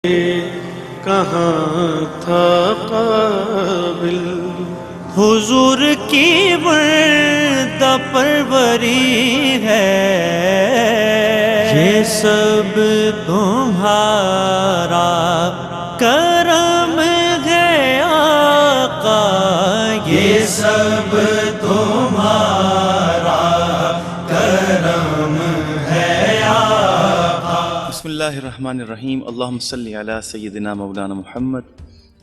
کہاں تھا قابل حضور کی وردہ پروری ہے، یہ سب تمہارا کرم ہے آقا، یہ سب تمہارا کرم ہے آقا۔ بسم اللہ الرحمن الرحیم، اللہم صلی علی سیدنا مولانا محمد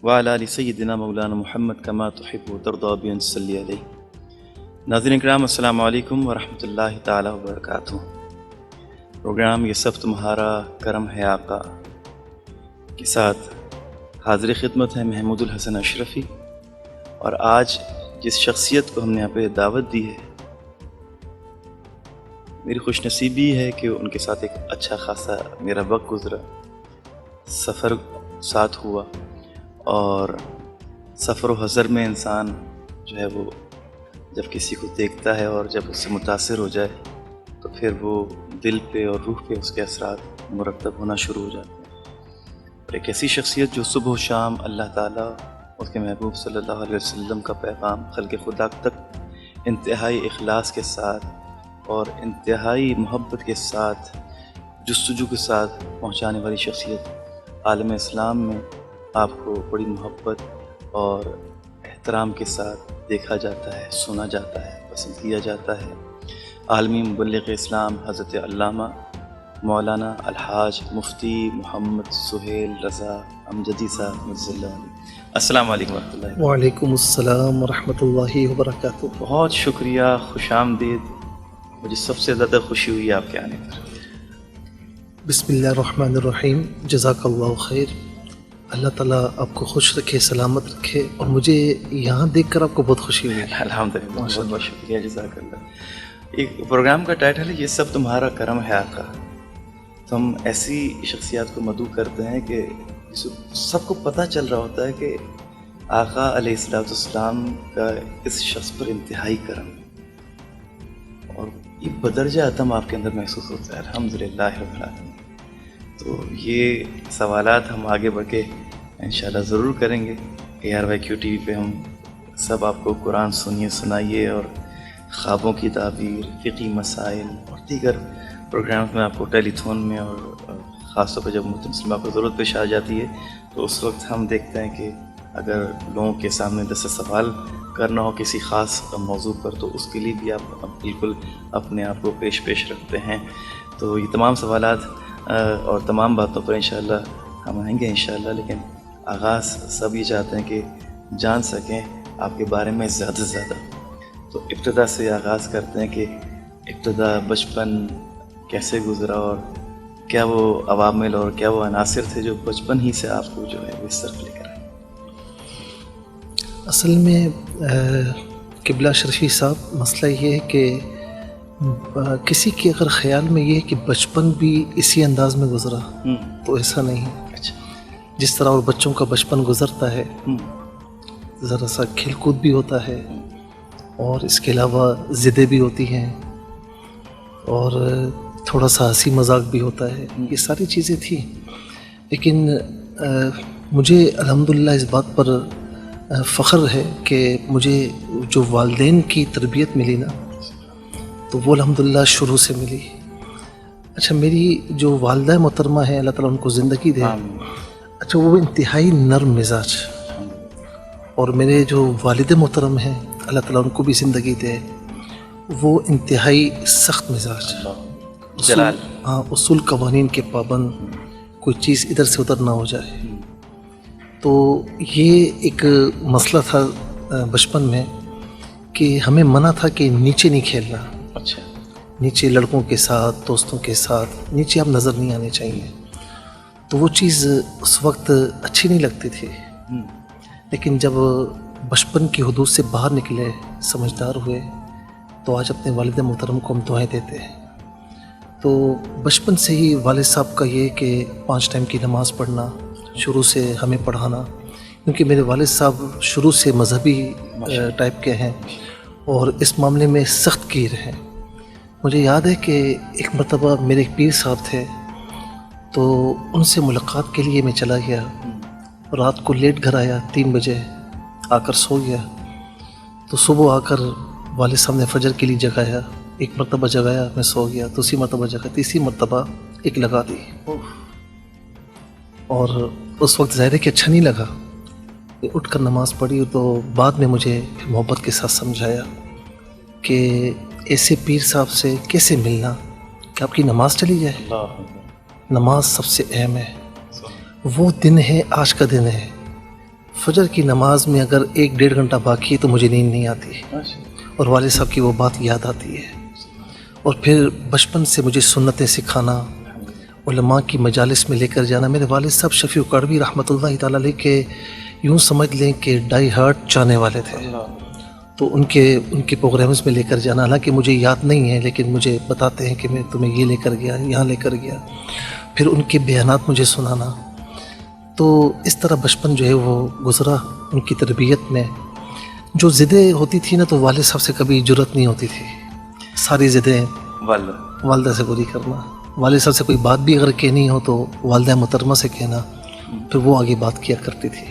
وعلی آل سیدنا مولانا محمد کما تحب و ترضی بان صلی علیہ۔ ناظرین کرام، السلام علیکم ورحمۃ اللہ تعالی وبرکاتہ۔ پروگرام یہ سب تمہارا کرم ہے آقا کے ساتھ حاضر خدمت ہے محمود الحسن اشرفی، اور آج جس شخصیت کو ہم نے یہاں پہ دعوت دی ہے، میری خوش نصیبی ہے کہ ان کے ساتھ ایک اچھا خاصا میرا وقت گزرا، سفر ساتھ ہوا، اور سفر و حضر میں انسان جو ہے وہ جب کسی کو دیکھتا ہے اور جب اس سے متاثر ہو جائے تو پھر وہ دل پہ اور روح پہ اس کے اثرات مرتب ہونا شروع ہو جاتے ہیں۔ اور ایک ایسی شخصیت جو صبح و شام اللہ تعالیٰ، اس کے محبوب صلی اللہ علیہ وسلم کا پیغام خلق خدا تک انتہائی اخلاص کے ساتھ اور انتہائی محبت کے ساتھ، جستجو کے ساتھ پہنچانے والی شخصیت، عالم اسلام میں آپ کو بڑی محبت اور احترام کے ساتھ دیکھا جاتا ہے، سنا جاتا ہے، پسند کیا جاتا ہے۔ عالمی مبلغ اسلام حضرت علامہ مولانا الحاج مفتی محمد سہیل رضا امجدی صاحب رضی اللہ عنہ۔ السلام علیکم ورحمۃ اللہ۔ وعلیکم السلام ورحمۃ اللہ وبرکاتہ۔ بہت شکریہ، خوش آمدید۔ مجھے سب سے زیادہ خوشی ہوئی آپ کے آنے پر۔ بسم اللہ الرحمن الرحیم، جزاک اللہ خیر۔ اللہ تعالیٰ آپ کو خوش رکھے، سلامت رکھے، اور مجھے یہاں دیکھ کر آپ کو بہت خوشی ہوئی۔ الحمدللہ، بہت بہت شکریہ، جزاک اللہ۔ ایک پروگرام کا ٹائٹل ہے یہ سب تمہارا کرم ہے آقا۔ تو ہم ایسی شخصیات کو مدعو کرتے ہیں کہ سب کو پتہ چل رہا ہوتا ہے کہ آقا علیہ السلام کا اس شخص پر انتہائی کرم ہے، اور یہ بدرجہ عدم آپ کے اندر محسوس ہوتا ہے۔ الحمدللہ رب العالمین۔ تو یہ سوالات ہم آگے بڑھ کے انشاءاللہ ضرور کریں گے۔ ARYQ TV پہ ہم سب آپ کو قرآن سنائیے، اور خوابوں کی تعبیر، فقہی مسائل اور دیگر پروگرامز میں آپ کو ٹیلی تھون میں، اور خاص طور پہ جب مسلمہ کو ضرورت پیش آ جاتی ہے تو اس وقت ہم دیکھتے ہیں کہ اگر لوگوں کے سامنے 10 سوال کرنا ہو کسی خاص موضوع پر تو اس کے لیے بھی آپ بالکل اپنے آپ کو پیش رکھتے ہیں۔ تو یہ تمام سوالات اور تمام باتوں پر انشاءاللہ ہم آئیں گے انشاءاللہ، لیکن آغاز سب یہ چاہتے ہیں کہ جان سکیں آپ کے بارے میں زیادہ سے زیادہ۔ تو ابتدا سے آغاز کرتے ہیں کہ ابتدا بچپن کیسے گزرا، اور کیا وہ عوامل اور کیا وہ عناصر تھے جو بچپن ہی سے آپ کو جو ہے وہ اس طرف لے کر آئے؟ اصل میں قبلہ شرفی صاحب، مسئلہ یہ ہے کہ کسی کے اگر خیال میں یہ ہے کہ بچپن بھی اسی انداز میں گزرا تو ایسا نہیں۔ اچھا۔ جس طرح اور بچوں کا بچپن گزرتا ہے، ذرا سا کھیل کود بھی ہوتا ہے، اور اس کے علاوہ ضدیں بھی ہوتی ہیں، اور تھوڑا سا ہنسی مذاق بھی ہوتا ہے، یہ ساری چیزیں تھیں۔ لیکن مجھے الحمدللہ اس بات پر فخر ہے کہ مجھے جو والدین کی تربیت ملی نا، تو وہ الحمدللہ شروع سے ملی۔ اچھا، میری جو والدہ محترمہ ہیں، اللہ تعالیٰ ان کو زندگی دے، اچھا وہ انتہائی نرم مزاج، اور میرے جو والد محترم ہیں، اللہ تعالیٰ ان کو بھی زندگی دے، وہ انتہائی سخت مزاج، جلال۔ ہاں، اصول قوانین کے پابند، کوئی چیز ادھر سے ادھر نہ ہو جائے۔ تو یہ ایک مسئلہ تھا بچپن میں کہ ہمیں منع تھا کہ نیچے نہیں کھیلنا۔ اچھا۔ نیچے لڑکوں کے ساتھ، دوستوں کے ساتھ نیچے آپ نظر نہیں آنے چاہیے۔ تو وہ چیز اس وقت اچھی نہیں لگتی تھی، لیکن جب بچپن کی حدود سے باہر نکلے، سمجھدار ہوئے، تو آج اپنے والد محترم کو ہم دعائیں دیتے ہیں۔ تو بچپن سے ہی والد صاحب کا یہ کہ 5 ٹائم کی نماز پڑھنا، شروع سے ہمیں پڑھانا، کیونکہ میرے والد صاحب شروع سے مذہبی ٹائپ کے ہیں اور اس معاملے میں سخت گیر ہیں۔ مجھے یاد ہے کہ ایک مرتبہ میرے ایک پیر صاحب تھے، تو ان سے ملاقات کے لیے میں چلا گیا. رات کو لیٹ گھر آیا 3 بجے آ کر سو گیا. تو صبح آ کر والد صاحب نے فجر کے لیے جگایا. 1 مرتبہ جگایا, میں سو گیا. دوسری مرتبہ جگایا, تیسری مرتبہ ایک لگا دی. اور اس وقت ظاہر ہے کہ اچھا نہیں لگا. اٹھ کر نماز پڑھی تو بعد میں مجھے محبت کے ساتھ سمجھایا کہ ایسے پیر صاحب سے کیسے ملنا کہ آپ کی نماز چلی جائے. نماز سب سے اہم ہے. وہ دن ہے, آج کا دن ہے. فجر کی نماز میں اگر 1-1.5 گھنٹہ باقی ہے تو مجھے نیند نہیں آتی, اور والد صاحب کی وہ بات یاد آتی ہے. اور پھر بچپن سے مجھے سنتیں سکھانا, علماء کی مجالس میں لے کر جانا. میرے والد صاحب شفیع کڑوی رحمۃ اللہ تعالیٰ علیہ کے یوں سمجھ لیں کہ ڈائی ہارٹ چاہنے والے تھے. تو ان کے پروگرامز میں لے کر جانا, حالانکہ مجھے یاد نہیں ہے لیکن مجھے بتاتے ہیں کہ میں تمہیں یہ لے کر گیا, یہاں لے کر گیا. پھر ان کے بیانات مجھے سنانا. تو اس طرح بچپن جو ہے وہ گزرا ان کی تربیت میں. جو ضدیں ہوتی تھی نا تو والد صاحب سے کبھی جرت نہیں ہوتی تھی. ساری ضدیں والدہ سے پوری کرنا. والد صاحب سے کوئی بات بھی اگر کہنی ہو تو والدہ محترمہ سے کہنا, پھر وہ آگے بات کیا کرتی تھی.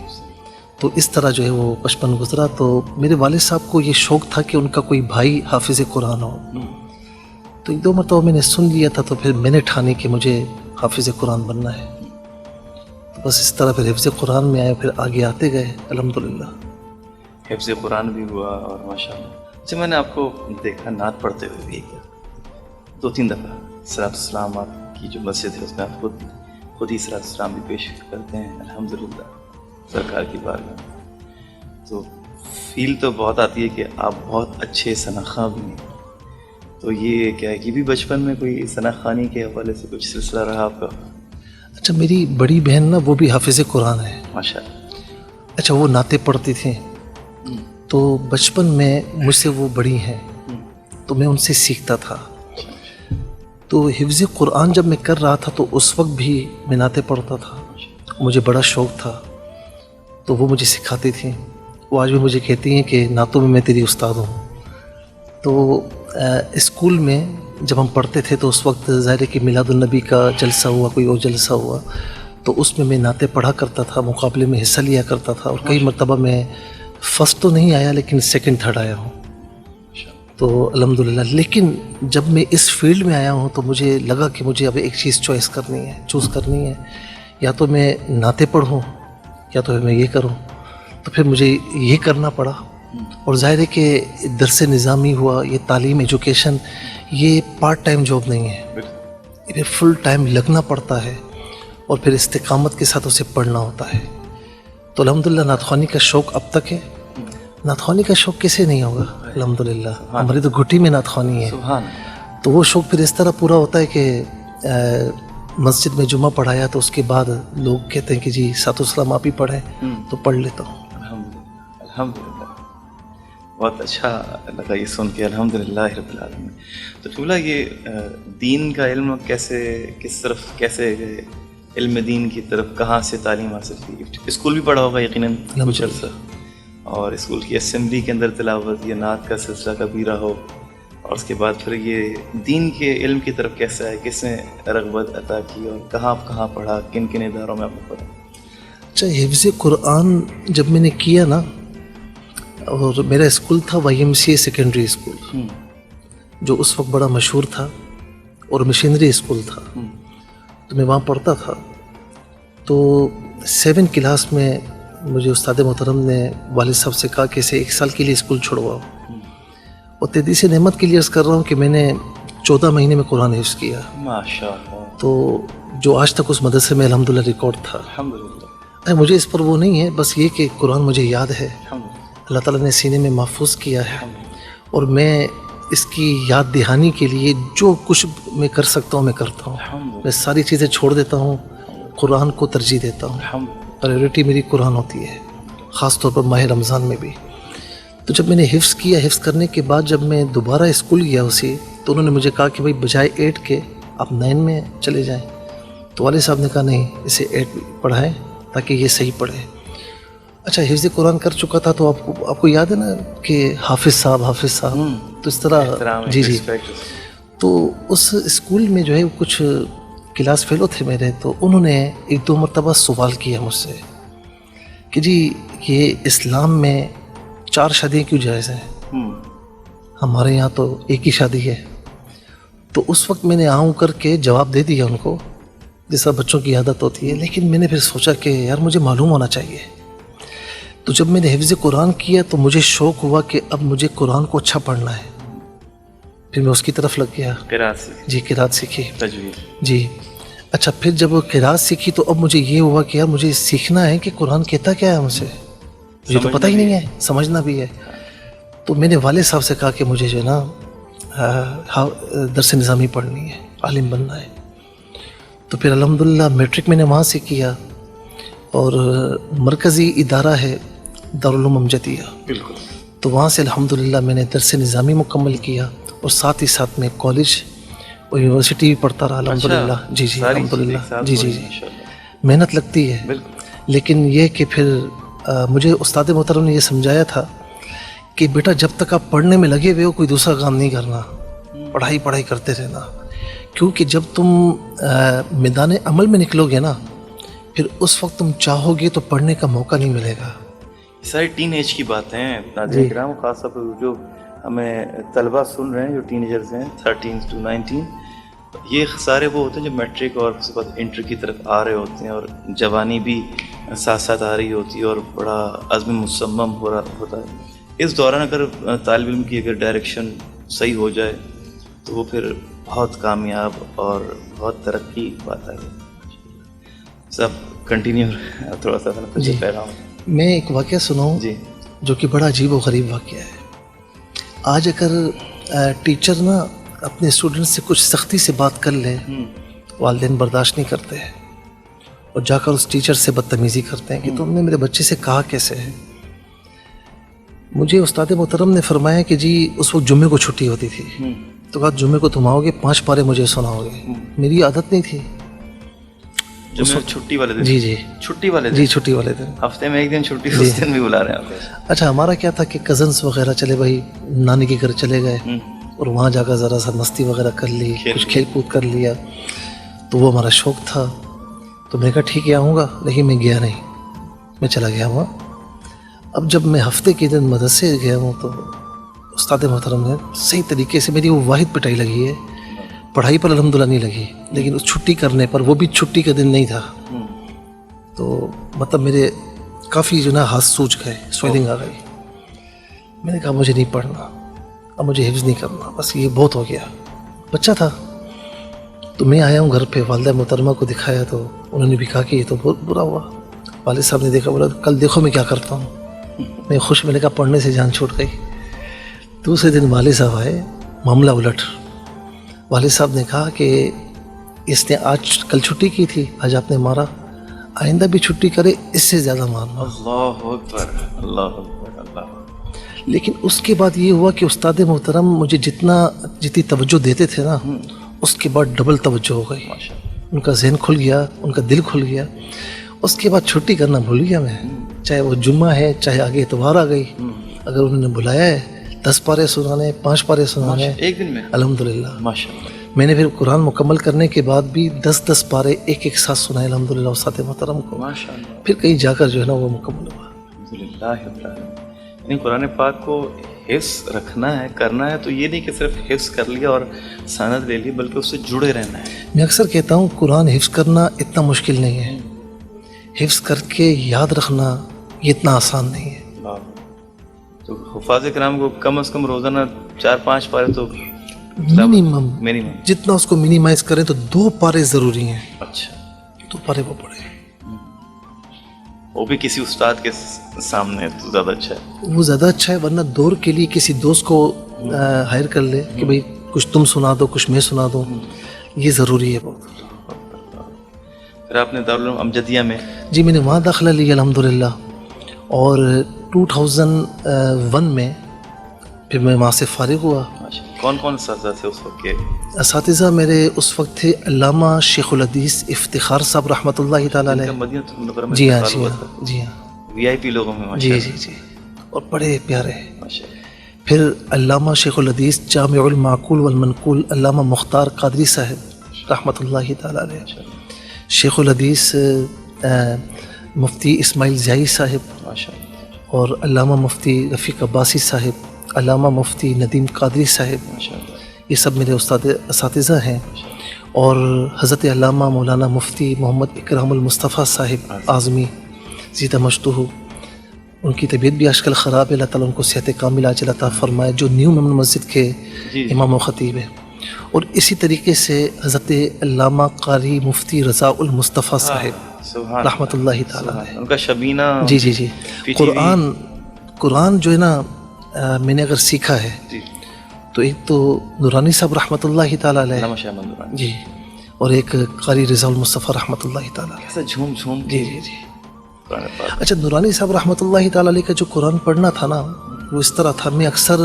تو اس طرح جو ہے وہ بچپن گزرا. تو میرے والد صاحب کو یہ شوق تھا کہ ان کا کوئی بھائی حافظ قرآن ہو. تو 1-2 مرتبہ میں نے سن لیا تھا, تو پھر میں نے ٹھانی کہ مجھے حافظ قرآن بننا ہے. تو بس اس طرح پھر حفظ قرآن میں آیا, پھر آگے آتے گئے الحمدللہ. حفظ قرآن بھی ہوا اور ماشاء اللہ. اچھا, میں نے آپ کو دیکھا نعت پڑھتے ہوئے بھی 2-3 دفعہ. صلاۃ السلام آپ کی جو مسجد ہے اس میں آپ خود ہی صلاۃ السلام بھی پیش کرتے ہیں الحمدللہ سرکار کی بارگاہ میں. تو فیل تو بہت آتی ہے کہ آپ بہت اچھے ثنا خواں بھی ہیں. تو یہ کیا ہے کہ بھی بچپن میں کوئی ثنا خوانی کے حوالے سے کچھ سلسلہ رہا آپ کا؟ اچھا, میری بڑی بہن نا وہ بھی حافظ قرآن ہے ماشاء اللہ. اچھا, وہ نعتیں پڑھتی تھیں. تو بچپن میں مجھ سے وہ بڑی ہیں تو میں ان سے سیکھتا تھا. تو حفظ قرآن جب میں کر رہا تھا تو اس وقت بھی میں نعتیں پڑھتا تھا. مجھے بڑا شوق تھا, تو وہ مجھے سکھاتی تھیں. وہ آج بھی مجھے کہتی ہیں کہ نعتوں میں تیری استاد ہوں. تو اسکول میں جب ہم پڑھتے تھے تو اس وقت ظاہر ہے کہ میلاد النبی کا جلسہ ہوا, کوئی اور جلسہ ہوا, تو اس میں نعتیں پڑھا کرتا تھا, مقابلے میں حصہ لیا کرتا تھا. اور کئی مرتبہ میں فرسٹ تو نہیں آیا لیکن 2nd 3rd آیا ہوں. تو الحمدللہ. لیکن جب میں اس فیلڈ میں آیا ہوں تو مجھے لگا کہ مجھے اب ایک چیز چوز کرنی ہے. یا تو میں نعتیں پڑھوں یا تو میں یہ کروں. تو پھر مجھے یہ کرنا پڑا. اور ظاہر ہے کہ درس نظامی ہوا, یہ تعلیم ایجوکیشن, یہ پارٹ ٹائم جاب نہیں ہے, یہ فل ٹائم لگنا پڑتا ہے اور پھر استقامت کے ساتھ اسے پڑھنا ہوتا ہے. تو الحمدللہ نعت خوانی کا شوق اب تک ہے. نعت خوانی کا شوق کیسے نہیں ہوگا الحمدللہ. ہماری تو گھٹی میں نعت خوانی ہے. تو وہ شوق پھر اس طرح پورا ہوتا ہے کہ مسجد میں جمعہ پڑھایا تو اس کے بعد لوگ کہتے ہیں کہ جی صلاۃ السلام آپ ہی پڑھیں, تو پڑھ لیتا ہوں. الحمدللہ. بہت اچھا لگا یہ سن کے الحمدللہ رب العالمین. تو ٹھولا, یہ دین کا علم کس طرف کیسے گئے, علم دین کی طرف کہاں سے تعلیم حاصل کی؟ اسکول بھی پڑھا ہوگا یقیناً کچھ عرصہ, اور اسکول کی اسمبلی کے اندر تلاوت یا نعت کا سلسلہ کبھی رہا ہو, اور اس کے بعد پھر یہ دین کے علم کی طرف کیسے آئے, کس نے رغبت عطا کی, اور کہاں پڑھا, کن اداروں میں آپ نے پڑھا؟ اچھا, حفظ قرآن جب میں نے کیا نا, اور میرا اسکول تھا YMCA سیکنڈری اسکول, جو اس وقت بڑا مشہور تھا اور مشینری اسکول تھا. تو میں وہاں پڑھتا تھا. تو 7 کلاس میں مجھے استاد محترم نے والد صاحب سے کہا کہ اسے 1 سال کے لیے اسکول چھوڑواؤ. اور تحدیث نعمت کے لیے عرض کر رہا ہوں کہ میں نے 14 مہینے میں قرآن حفظ کیا ماشاءاللہ. تو جو آج تک اس مدرسے میں الحمدللہ ریکارڈ تھا. الحمدللہ. مجھے اس پر وہ نہیں ہے, بس یہ کہ قرآن مجھے یاد ہے, اللہ تعالیٰ نے سینے میں محفوظ کیا ہے, اور میں اس کی یاد دہانی کے لیے جو کچھ میں کر سکتا ہوں میں کرتا ہوں. میں ساری چیزیں چھوڑ دیتا ہوں, قرآن کو ترجیح دیتا ہوں. پرائیورٹی میری قرآن ہوتی ہے, خاص طور پر ماہ رمضان میں بھی. تو جب میں نے حفظ کیا, حفظ کرنے کے بعد جب میں دوبارہ اسکول گیا تو انہوں نے مجھے کہا کہ بھائی بجائے 8 کے آپ 9 میں چلے جائیں. تو والد صاحب نے کہا نہیں, اسے 8 پڑھائیں تاکہ یہ صحیح پڑھے. اچھا, حفظ قرآن کر چکا تھا تو آپ کو یاد ہے نا کہ حافظ صاحب تو اس طرح جی. تو اس اسکول میں جو ہے کچھ کلاس فیلو تھے میرے, تو انہوں نے ایک دو مرتبہ سوال کیا مجھ سے کہ جی یہ اسلام میں 4 شادیاں کیوں جائز ہیں؟ ہمارے یہاں تو ایک ہی شادی ہے. تو اس وقت میں نے آؤں کر کے جواب دے دیا ان کو, جیسا بچوں کی عادت ہوتی ہے. لیکن میں نے پھر سوچا کہ یار مجھے معلوم ہونا چاہیے. تو جب میں نے حفظ قرآن کیا تو مجھے شوق ہوا کہ اب مجھے قرآن کو اچھا پڑھنا ہے. پھر میں اس کی طرف لگ گیا. جی قرات سیکھی. جی اچھا, پھر جب قرات سیکھی تو اب مجھے یہ ہوا کہ یار مجھے سیکھنا ہے کہ قرآن کہتا کیا ہے ہم سے, مجھے تو پتہ ہی نہیں ہے, سمجھنا بھی ہے. تو میں نے والد صاحب سے کہا کہ مجھے جو ہے نا درس نظامی پڑھنی ہے, عالم بننا ہے. تو پھر الحمدللہ میٹرک میں نے وہاں سے کیا, اور مرکزی ادارہ ہے دارالعلوم امجدیہ, بالکل. تو وہاں سے الحمدللہ میں نے درس نظامی مکمل کیا, اور ساتھ ہی ساتھ میں کالج اور یونیورسٹی بھی پڑھتا رہا الحمدللہ. جی جی الحمدللہ. جی جی جی محنت لگتی ہے, لیکن یہ کہ پھر مجھے استاد محترم نے یہ سمجھایا تھا کہ بیٹا جب تک آپ پڑھنے میں لگے ہوئے ہو کوئی دوسرا کام نہیں کرنا, پڑھائی کرتے رہنا. کیونکہ جب تم میدان عمل میں نکلو گے نا, پھر اس وقت تم چاہو گے تو پڑھنے کا موقع نہیں ملے گا. یہ ساری ٹین ایج کی باتیں ہیں ناظرین کرام, خاص طور پر جو ہمیں طلبہ سن رہے ہیں جو ٹین ایجرز ہیں 13 to 19, یہ سارے وہ ہوتے ہیں جو میٹرک اور اس کے بعد انٹر کی طرف آ رہے ہوتے ہیں, اور جوانی بھی ساتھ ساتھ آ رہی ہوتی ہے, اور بڑا عزم مصمم ہو رہا ہوتا ہے. اس دوران اگر طالب علم کی اگر ڈائریکشن صحیح ہو جائے تو وہ پھر بہت کامیاب اور بہت ترقی پاتا ہے. سب کنٹینیو تھوڑا سا جی. میں ایک واقعہ سناؤں جی, جو کہ بڑا عجیب و غریب واقعہ ہے. آج اگر ٹیچر نا اپنے اسٹوڈنٹ سے کچھ سختی سے بات کر لیں, والدین برداشت نہیں کرتے ہیں, اور جا کر اس ٹیچر سے بدتمیزی کرتے ہیں کہ تم نے میرے بچے سے کہا کیسے ہے. مجھے استاد محترم نے فرمایا کہ جی اس وقت جمعے کو چھٹی ہوتی تھی, تو کہا جمعے کو تم آؤ گے 5 پارے مجھے سناؤ گے. میری عادت نہیں تھی. چھٹی والے دن. جی جی چھٹی والے دن. جی چھٹی والے دن, ہفتے میں ایک دن چھٹی, اس دن بھی بلا رہے ہیں آپ. اچھا ہمارا کیا تھا کہ کزنس وغیرہ چلے بھائی نانی کے گھر چلے گئے, اور وہاں جا کر ذرا سا مستی وغیرہ کر لی, کچھ کھیل کود کر لیا. تو وہ ہمارا شوق تھا. تو میں کہا ٹھیک ہے آؤں گا, لیکن میں گیا نہیں, میں چلا گیا وہاں. اب جب میں ہفتے کے دن مدرسے گیا ہوں تو استاد محترم نے صحیح طریقے سے, میری وہ واحد پٹائی لگی ہے, پڑھائی پر الحمدللہ نہیں لگی, لیکن اس چھٹی کرنے پر, وہ بھی چھٹی کا دن نہیں تھا, تو مطلب میرے کافی جو نا ہاتھ سوج گئے, سویلنگ آ گئی. میں نے کہا مجھے نہیں پڑھنا, اب مجھے حفظ نہیں کرنا, بس یہ بہت ہو گیا. بچہ تھا. تو میں آیا ہوں گھر پہ, والدہ محترمہ کو دکھایا تو انہوں نے بھی کہا کہ یہ تو بہت برا ہوا. والد صاحب نے دیکھا, بولا کل دیکھو میں کیا کرتا ہوں. میں خوش, میں نے کہا پڑھنے سے جان چھوٹ گئی. دوسرے دن والد صاحب آئے, معاملہ الٹ. والد صاحب نے کہا کہ اس نے کل چھٹی کی تھی, آج آپ نے مارا, آئندہ بھی چھٹی کرے اس سے زیادہ مارنا. اللہ اکبر, اللہ اکبر, اللہ. لیکن اس کے بعد یہ ہوا کہ استاد محترم مجھے جتنی توجہ دیتے تھے نا, اس کے بعد ڈبل توجہ ہو گئی. ان کا ذہن کھل گیا, ان کا دل کھل گیا. اس کے بعد چھٹی کرنا بھول گیا میں, چاہے وہ جمعہ ہے, چاہے آگے اتوار آ گئی. اگر انہوں نے بلایا ہے 10 پارے سنانے, 5 پارے سنانے, ایک دن میں الحمدللہ. ماشاءاللہ. میں میں نے پھر قرآن مکمل کرنے کے بعد بھی 10 پارے ایک ساتھ سنائے الحمدللہ استاد محترم کو. ماشاءاللہ. پھر کہیں جا کر جو ہے نا وہ مکمل ہوا. الحمدللہ. یعنی قرآن پاک کو حفظ رکھنا ہے, کرنا ہے, تو یہ نہیں کہ صرف حفظ کر لیا اور سند لے لی, بلکہ اس سے جڑے رہنا ہے. میں اکثر کہتا ہوں قرآن حفظ کرنا اتنا مشکل نہیں ہے, حفظ کر کے یاد رکھنا یہ اتنا آسان نہیں ہے. تو حفاظ کرام کو کم از کم روزانہ 4-5 پارے تو منیمم, منیمم جتنا اس کو منیمائز کریں تو 2 پارے ضروری ہیں. اچھا, 2 پارے وہ پڑھیں, وہ بھی کسی استاد کے سامنے تو زیادہ اچھا ہے. وہ زیادہ اچھا ہے, ورنہ دور کے لیے کسی دوست کو ہائر کر لے کہ بھئی کچھ تم سنا دو, کچھ میں سنا دوں, یہ ضروری ہے بہت. پھر آپ نے دارالعلوم امجدیہ میں؟ جی میں نے وہاں داخلہ لیا الحمدللہ, اور 2001 میں پھر میں وہاں سے فارغ ہوا. کون کون اساتذہ تھے اس وقت کے؟ اساتذہ میرے اس وقت تھے علامہ شیخ الحدیث افتخار صاحب رحمۃ اللہ تعالیٰ علیہ. جی ہاں جی ہاں جی ہاں, وی آئی پی لوگوں میں. جی جی جی, اور بڑے پیارے. پھر علامہ شیخ الحدیث جامع المعقول والمنقول علامہ مختار قادری صاحب, رحمۃ اللہ تعالی علیہ، شیخ الحدیث مفتی اسماعیل ضیائی صاحب، ماشاء اللہ، اور علامہ مفتی رفیق عباسی صاحب، علامہ مفتی ندیم قادری صاحب، ماشاء اللہ، یہ سب میرے اساتذہ ہیں. اور حضرت علامہ مولانا مفتی محمد اکرام المصطفیٰ صاحب اعظمی زیدہ مجدہ، ان کی طبیعت بھی آج کل خراب ہے، اللہ تعالیٰ ان کو صحت کاملہ عاجل عطا فرمائے، جو نیو ممن مسجد کے امام و خطیب ہیں. اور اسی طریقے سے حضرت علامہ قاری مفتی رضا المصطفیٰ صاحب رحمۃ اللہ تعالیٰ علیہ، ان کا شبینہ، جی جی جی. قرآن جو ہے نا میں نے اگر سیکھا ہے تو ایک تو نورانی صاحب رحمۃ اللہ تعالیٰ علیہ جی، اور ایک قاری رضا المصطفیٰ رحمۃ اللہ تعالیٰ علیہ. جھوم جھوم جی جی جی. اچھا، نورانی صاحب رحمۃ اللہ تعالیٰ علیہ کا جو قرآن پڑھنا تھا نا وہ اس طرح تھا، میں اکثر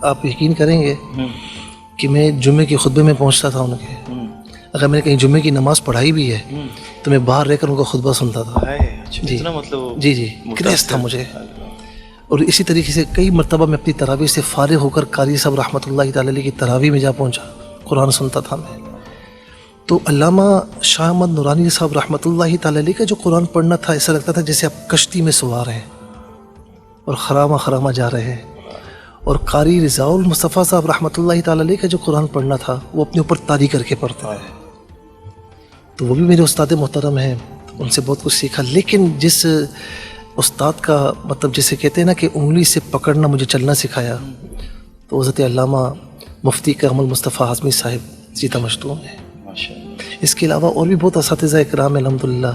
آپ یقین کریں گے کہ میں جمعے کے خطبے میں پہنچتا تھا ان کے، اگر میں نے کہیں جمعے کی نماز پڑھائی بھی ہے تو میں باہر رہ کر ان کا خطبہ سنتا تھا. جی جی جی، کریز تھا مجھے. اور اسی طریقے سے کئی مرتبہ میں اپنی تراویح سے فارغ ہو کر قاری صاحب رحمۃ اللہ تعالیٰ علیہ کی تراویح میں جا پہنچا، قرآن سنتا تھا میں. تو علامہ شاہ احمد نورانی صاحب رحمۃ اللہ تعالیٰ علیہ کا جو قرآن پڑھنا تھا، ایسا لگتا تھا جیسے آپ کشتی میں سوار ہیں اور خرامہ خرامہ جا رہے ہیں. اور قاری رضا المصطفیٰ صاحب رحمۃ اللہ تعالیٰ علیہ کا جو قرآن پڑھنا تھا وہ اپنے اوپر طاری کر کے پڑھتے ہیں. تو وہ بھی میرے استاد محترم ہیں، ان سے بہت کچھ سیکھا. لیکن جس استاد کا مطلب جسے کہتے ہیں نا کہ انگلی سے پکڑنا مجھے چلنا سکھایا، تو حضرت علامہ مفتی کرم المصطفیٰ اعظمی صاحب زیدہ مجدہ ہیں. اس کے علاوہ اور بھی بہت اساتذہ اکرام الحمدللہ.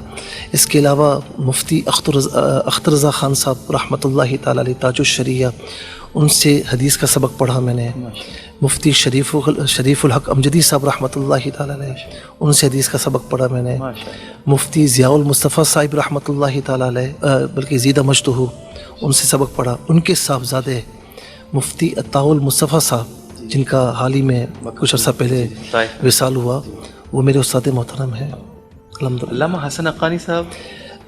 اس کے علاوہ مفتی اختر رضا خان صاحب رحمۃ اللہ تعالیٰ علیہ تاج الشریعہ، ان سے حدیث کا سبق پڑھا میں نے. مفتی شریف الحق امجدی صاحب رحمۃ اللہ تعالیٰ علیہ، ان سے حدیث کا سبق پڑھا میں نے. مفتی ضیاء المصطفیٰ صاحب رحمۃ اللہ تعالیٰ علیہ بلکہ زیدہ مجدہ، ان سے سبق پڑھا. ان کے صاحبزادے مفتی عطاء المصطفیٰ صاحب، جن کا حال ہی میں کچھ عرصہ پہلے وصال ہوا، وہ میرے استاد محترم ہیں الحمدللہ. علامہ حسن حقانی صاحب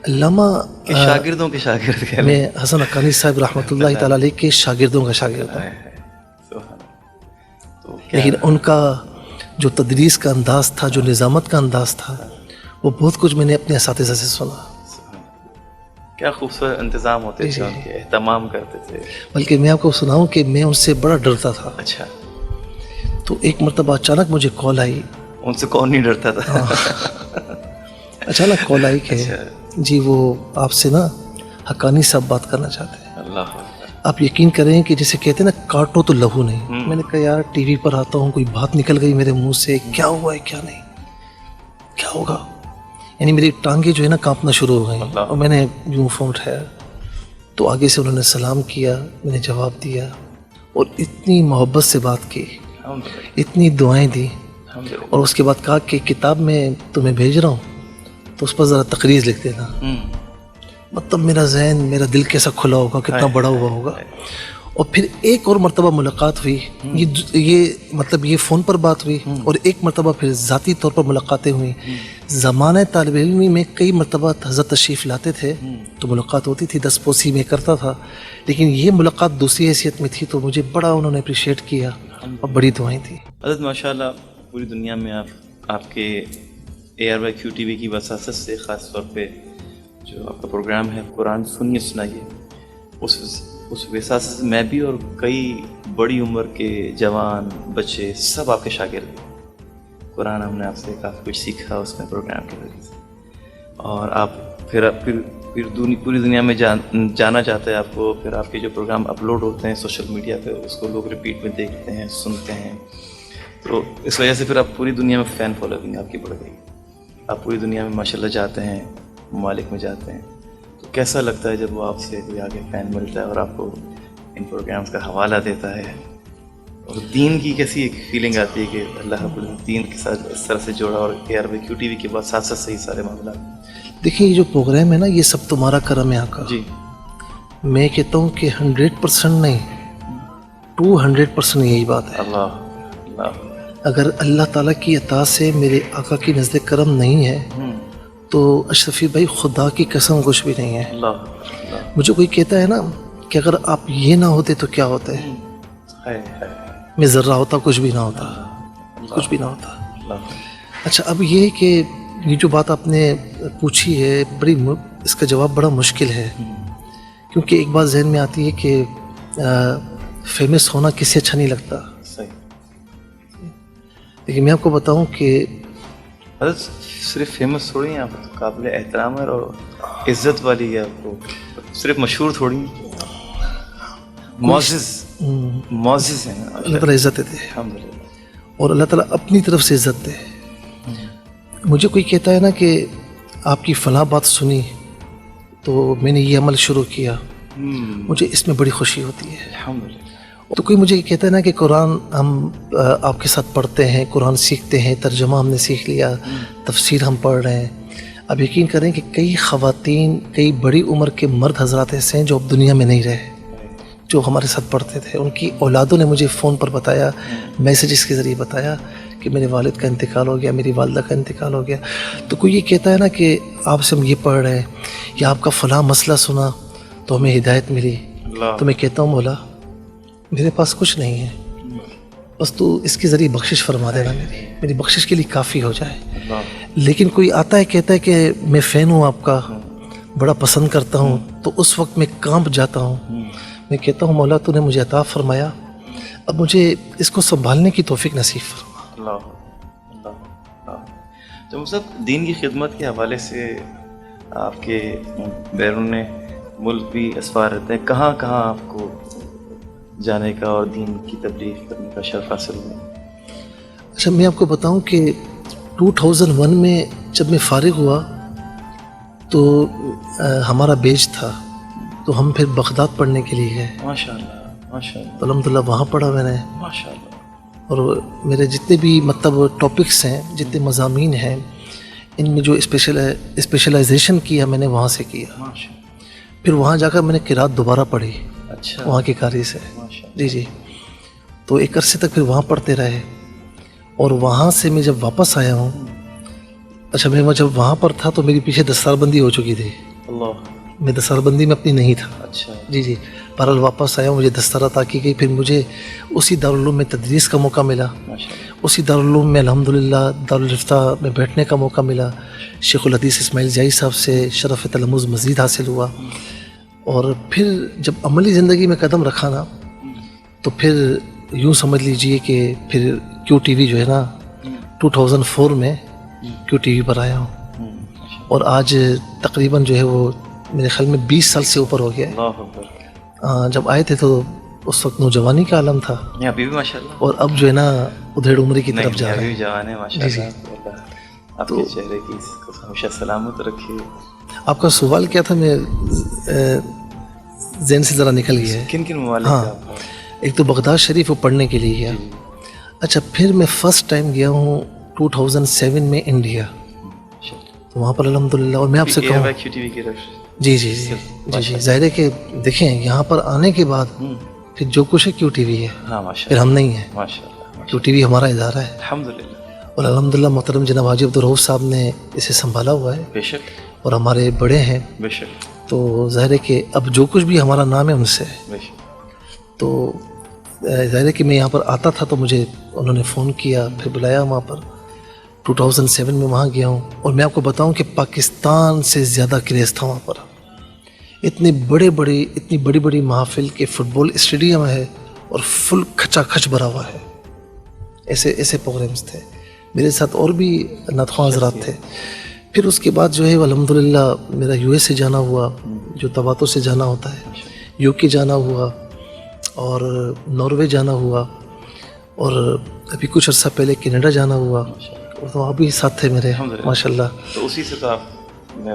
علامہ کے شاگردوں کے شاگرد ہیں. میں حسن حقانی صاحب رحمۃ اللہ تعالیٰ علیہ کے شاگردوں کا شاگرد ہوں. لیکن ان کا جو تدریس کا انداز تھا، جو نظامت کا انداز تھا، وہ بہت کچھ میں نے اپنے اساتذہ سے سنا. کیا خوبصورت انتظام ہوتے تھے ان کے، اہتمام کرتے تھے. بلکہ میں آپ کو سناؤں کہ میں ان سے بڑا ڈرتا تھا. اچھا. تو ایک مرتبہ اچانک مجھے کال آئی. ان سے کون نہیں ڈرتا تھا؟ اچانک کال آئی کہ جی وہ آپ سے نا حقانی صاحب بات کرنا چاہتے ہیں. اللہ. آپ یقین کریں کہ جسے کہتے ہیں نا کاٹو تو لہو نہیں. میں نے کہا یار ٹی وی پر آتا ہوں، کوئی بات نکل گئی میرے منہ سے، کیا ہوا ہے کیا نہیں، کیا ہوگا. یعنی میری ٹانگیں جو ہے نا کانپنا شروع ہو گئیں. اور میں نے یوں فون اٹھایا تو آگے سے انہوں نے سلام کیا، میں نے جواب دیا اور اتنی محبت سے بات کی، اتنی دعائیں دی. اور اس کے بعد کہا کہ کتاب میں تمہیں بھیج رہا ہوں تو اس پر ذرا تقریر لکھ دینا. مطلب میرا ذہن، میرا دل کیسا کھلا ہوگا، کتنا بڑا ہوا ہوگا. اور پھر ایک اور مرتبہ ملاقات ہوئی، یہ مطلب یہ فون پر بات ہوئی، اور ایک مرتبہ پھر ذاتی طور پر ملاقاتیں ہوئیں. زمانہ طالب علمی میں کئی مرتبہ حضرت تشریف لاتے تھے تو ملاقات ہوتی تھی، 10 پوسی میں کرتا تھا. لیکن یہ ملاقات دوسری حیثیت میں تھی تو مجھے بڑا انہوں نے اپریشیٹ کیا اور بڑی دعائیں تھیں. حضرت ماشاء اللہ پوری دنیا میں آپ کے ARYQ TV کی وساست سے، خاص طور پہ جو آپ کا پروگرام ہے قرآن سنیے سنائیے، اس وساست سے میں بھی اور کئی بڑی عمر کے جوان بچے سب آپ کے شاگرد ہیں. قرآن ہم نے آپ سے کافی کچھ سیکھا اس میں پروگرام کے ذریعے سے. اور آپ پھر پوری دنیا میں جانا چاہتے ہیں آپ کو. پھر آپ کے جو پروگرام اپلوڈ ہوتے ہیں سوشل میڈیا پہ، اس کو لوگ ریپیٹ میں دیکھتے ہیں، سنتے ہیں. تو اس وجہ سے پھر آپ پوری دنیا میں فین فالوئنگ آپ کی بڑھ گئی. آپ پوری دنیا میں ماشاء اللہ جاتے ہیں، ممالک میں جاتے ہیں. تو کیسا لگتا ہے جب وہ آپ سے کوئی آگے فین ملتا ہے اور آپ کو ان پروگرامز کا حوالہ دیتا ہے؟ اور دین کی کیسی ایک فیلنگ آتی ہے کہ اللہ رب العالمین دین کے ساتھ اس طرح سے جوڑا، اور ARYQ TV کے بعد ساتھ ساتھ صحیح سارے معاملات. دیکھیں یہ جو پروگرام ہے نا، یہ سب تمہارا کرم ہے آقا. جی میں کہتا ہوں کہ 100% نہیں، 200% یہی بات ہے. اللہ اللہ. اگر اللہ تعالیٰ کی عطا سے میرے آقا کی نزد کرم نہیں ہے تو اشرفی بھائی خدا کی قسم کچھ بھی نہیں ہے. اللہ. مجھے کوئی کہتا ہے نا کہ اگر آپ یہ نہ ہوتے تو کیا ہوتا ہے، میں ذرہ ہوتا کچھ بھی نہ ہوتا، کچھ بھی نہ ہوتا. اچھا اب یہ کہ یہ جو بات آپ نے پوچھی ہے اس کا جواب بڑا مشکل ہے، کیونکہ ایک بات ذہن میں آتی ہے کہ فیمس ہونا کسی اچھا نہیں لگتا، صحیح. لیکن میں آپ کو بتاؤں کہ حضرت صرف فیمس تھوڑی ہیں آپ، قابل احترام ہے اور عزت والی ہے آپ کو، صرف مشہور تھوڑی ہیں، معزز ہیں. اللہ تعالیٰ عزت دے الحمدللہ. اور اللہ تعالیٰ اپنی طرف سے عزت دے. مجھے کوئی کہتا ہے نا کہ آپ کی فلاں بات سنی تو میں نے یہ عمل شروع کیا، مجھے اس میں بڑی خوشی ہوتی ہے. الحمدللہ. تو کوئی مجھے کہتا ہے نا کہ قرآن ہم آپ کے ساتھ پڑھتے ہیں، قرآن سیکھتے ہیں، ترجمہ ہم نے سیکھ لیا، تفسیر ہم پڑھ رہے ہیں. اب یقین کریں کہ کئی خواتین، کئی بڑی عمر کے مرد حضرات ایسے ہیں جو اب دنیا میں نہیں رہے، جو ہمارے ساتھ پڑھتے تھے. ان کی اولادوں نے مجھے فون پر بتایا، میسیجز کے ذریعے بتایا کہ میرے والد کا انتقال ہو گیا، میری والدہ کا انتقال ہو گیا. تو کوئی یہ کہتا ہے نا کہ آپ سے ہم یہ پڑھ رہے ہیں یا آپ کا فلاں مسئلہ سنا تو ہمیں ہدایت ملی، تو میں کہتا ہوں مولا میرے پاس کچھ نہیں ہے، بس تو اس کے ذریعے بخشش فرما دینا، میری بخشش کے لیے کافی ہو جائے. لیکن کوئی آتا ہے کہتا ہے کہ میں فین ہوں آپ کا، بڑا پسند کرتا ہوں، تو اس وقت میں کانپ جاتا ہوں. میں کہتا ہوں مولا تو نے مجھے عطا فرمایا، اب مجھے اس کو سنبھالنے کی توفیق نصیب فرما. اللہ اللہ. تو صاحب دین کی خدمت کے حوالے سے آپ کے بیرون ملک بھی اسفار رہتے ہیں، کہاں کہاں آپ کو جانے کا اور دین کی تبلیغ کرنے کا شرف حاصل ہوا؟ اچھا میں آپ کو بتاؤں کہ 2001 میں جب میں فارغ ہوا تو ہمارا بیچ تھا، تو ہم پھر بغداد پڑھنے کے لیے گئے. ماشاء اللہ ماشاء اللہ الحمدللہ وہاں پڑھا میں نے. ماشاء اللہ. اور میرے جتنے بھی مطلب ٹاپکس ہیں، جتنے مضامین ہیں، ان میں جو اسپیشلائزیشن کیا میں نے وہاں سے کیا. ماشاء اللہ. پھر وہاں جا کر میں نے قرات دوبارہ پڑھی اچھا. وہاں کی قاری سے. ماشاء اللہ. جی جی. تو ایک عرصے تک پھر وہاں پڑھتے رہے، اور وہاں سے میں جب واپس آیا ہوں، اچھا میں جب وہاں پر تھا تو میری پیچھے دستار بندی ہو چکی تھی، اللہ. میں دستار بندی میں اپنی نہیں تھا. اچھا. جی جی. بہرحال واپس آیا، مجھے دستار عطا کی گئی. پھر مجھے اسی دارالعلوم میں تدریس کا موقع ملا، ماشاء اللہ. اسی دارالعلوم میں الحمدللہ دارالفتہ میں بیٹھنے کا موقع ملا. شیخ الحدیث اسماعیل جائی صاحب سے شرف تلمذ مزید حاصل ہوا. اور پھر جب عملی زندگی میں قدم رکھا نا، تو پھر یوں سمجھ لیجئے کہ پھر کیو ٹی وی جو ہے نا 2004 میں کیو ٹی وی پر آیا ہوں، اور آج تقریباً جو ہے وہ میرے خیال میں 20 سال سے اوپر ہو گیا ہے. اللہ اکبر. جب آئے تھے تو اس وقت نوجوانی کا عالم تھا، یہ ابھی بھی ماشاء اللہ. اور اب جو ہے نا ادھیڑ عمری کی طرف جا ابھی رہے بھی ہیں. جوان ہے ماشاء جی اللہ. آپ کے چہرے کی ہمیشہ سلامت رکھیے. آپ کا سوال کیا تھا؟ میں ذہن سے ذرا نکل گیا ہے. کن کن ممالک ہاں، کا؟ ایک تو بغداد شریف وہ پڑھنے کے لیے گیا. اچھا پھر میں فرسٹ ٹائم گیا ہوں 2007 میں انڈیا، تو وہاں پر الحمدللہ. اور میں آپ سے کہوں جی جی جی جی جی ظاہر ہے کہ دیکھیں یہاں پر آنے کے بعد پھر جو کچھ ہے کیو ٹی وی ہے، پھر ہم نہیں ہیں. کیو ٹی وی ہمارا ادارہ ہے الحمدللہ. اور الحمدللہ محترم جناب حاجی عبدالرؤف صاحب نے اسے سنبھالا ہوا ہے، بے شک اور ہمارے بڑے ہیں، بے شک تو ظاہر ہے کہ اب جو کچھ بھی ہمارا نام ہے ان سے. بے شک. تو ظاہر ہے کہ میں یہاں پر آتا تھا تو مجھے انہوں نے فون کیا، پھر بلایا وہاں پر. 2007 میں وہاں گیا ہوں، اور میں آپ کو بتاؤں کہ پاکستان سے زیادہ کریز تھا وہاں پر. اتنی بڑی بڑی محافل کے فٹ بال اسٹیڈیم ہے اور فل کھچا کھچ بھرا ہوا ہے. ایسے پروگرامز تھے. میرے ساتھ اور بھی نعت خواں حضرات تھے. پھر اس کے بعد جو ہے الحمدللہ میرا یو ایس سے جانا ہوا، جو تباتوں سے جانا ہوتا ہے، یو کے جانا ہوا، اور ناروے جانا ہوا، اور ابھی کچھ عرصہ پہلے کینیڈا جانا ہوا، اور تو آپ بھی ساتھ تھے میرے ماشاء اللہ. تو اسی سے تو آپ میں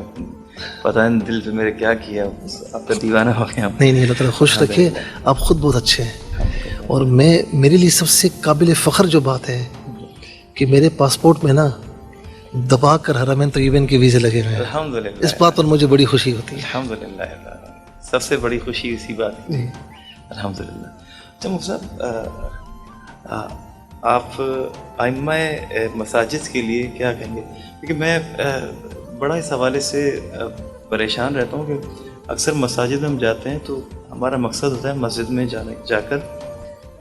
پتہ نہیں دل پہ میرے کیا کیا، آپ کا دیوانہ ہو گیا. نہیں اللہ تعالیٰ خوش رکھے. آپ خود بہت اچھے ہیں، اور میرے لیے سب سے قابل فخر جو بات ہے کہ میرے پاسپورٹ میں نا دبا کر حرمین طیبین کے ویزے لگے ہوئے ہیں. الحمدللہ. اس بات پر مجھے بڑی خوشی ہوتی ہے. الحمدللہ. سب سے بڑی خوشی اسی بات ہے. جی الحمدللہ. اچھا مفتی صاحب، آپ ائمہ مساجد کے لیے کیا کہیں گے؟ کیونکہ میں بڑا اس حوالے سے پریشان رہتا ہوں کہ اکثر مساجد میں ہم جاتے ہیں تو ہمارا مقصد ہوتا ہے مسجد میں جا کر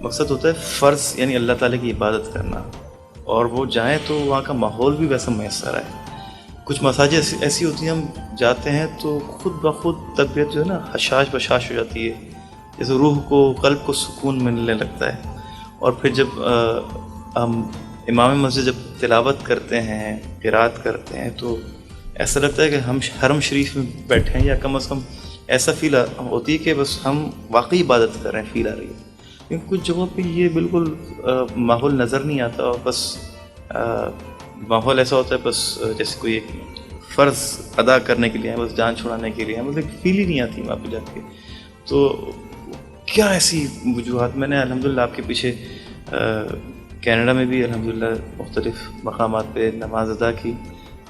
مقصد ہوتا ہے فرض، یعنی اللہ تعالیٰ کی عبادت کرنا. اور وہ جائیں تو وہاں کا ماحول بھی ویسا میسر ہے. کچھ مساجد ایسی ہوتی ہیں ہم جاتے ہیں تو خود بخود طبیعت جو ہے نا حشاش بشاش ہو جاتی ہے, جیسے روح کو قلب کو سکون ملنے لگتا ہے. اور پھر جب ہم امام مسجد جب تلاوت کرتے ہیں, قرات کرتے ہیں, تو ایسا لگتا ہے کہ ہم حرم شریف میں بیٹھے ہیں, یا کم از کم ایسا فیل ہوتی ہے کہ بس ہم واقعی عبادت کر رہے ہیں, فیل آ رہی ہے. کیونکہ کچھ جگہوں پہ یہ بالکل ماحول نظر نہیں آتا, اور بس ماحول ایسا ہوتا ہے بس جیسے کوئی ایک فرض ادا کرنے کے لیے ہے, بس جان چھڑانے کے لیے ہے, مطلب فیل ہی نہیں آتی وہاں پہ جا کے. تو کیا ایسی وجوہات, میں نے الحمدللہ آپ کے پیچھے کینیڈا میں بھی الحمدللہ مختلف مقامات پہ نماز ادا کی,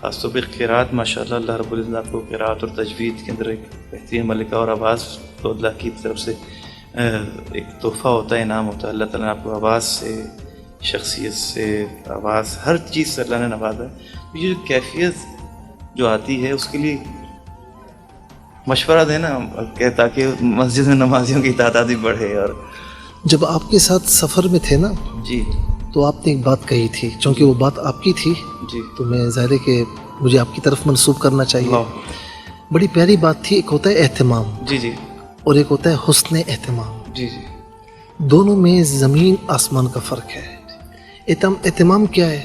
خاص طور پہ قرات ماشاءاللہ اللہ رب العزت آپ کو قرات اور تجوید کے اندر ایک بہترین ملکہ اور آواز تو اللہ کی طرف سے ایک تحفہ ہوتا ہے, انعام ہوتا ہے. اللہ تعالیٰ نے آپ کو آواز سے, شخصیت سے, آواز ہر چیز سے اللہ نے نوازا ہے. یہ جو کیفیت جو آتی ہے اس کے لیے مشورہ دینا کہ تاکہ مسجد میں نمازیوں کی تعداد بھی بڑھے. اور جب آپ کے ساتھ سفر میں تھے نا جی تو آپ نے ایک بات کہی تھی, چونکہ وہ بات آپ کی تھی جی تو میں ظاہر ہے کہ مجھے آپ کی طرف منسوب کرنا چاہیے. اللہ. بڑی پیاری بات تھی. ایک ہوتا ہے اہتمام جی جی اور ایک ہوتا ہے حسن اہتمام. جی جی دونوں میں زمین آسمان کا فرق ہے. اہتمام کیا ہے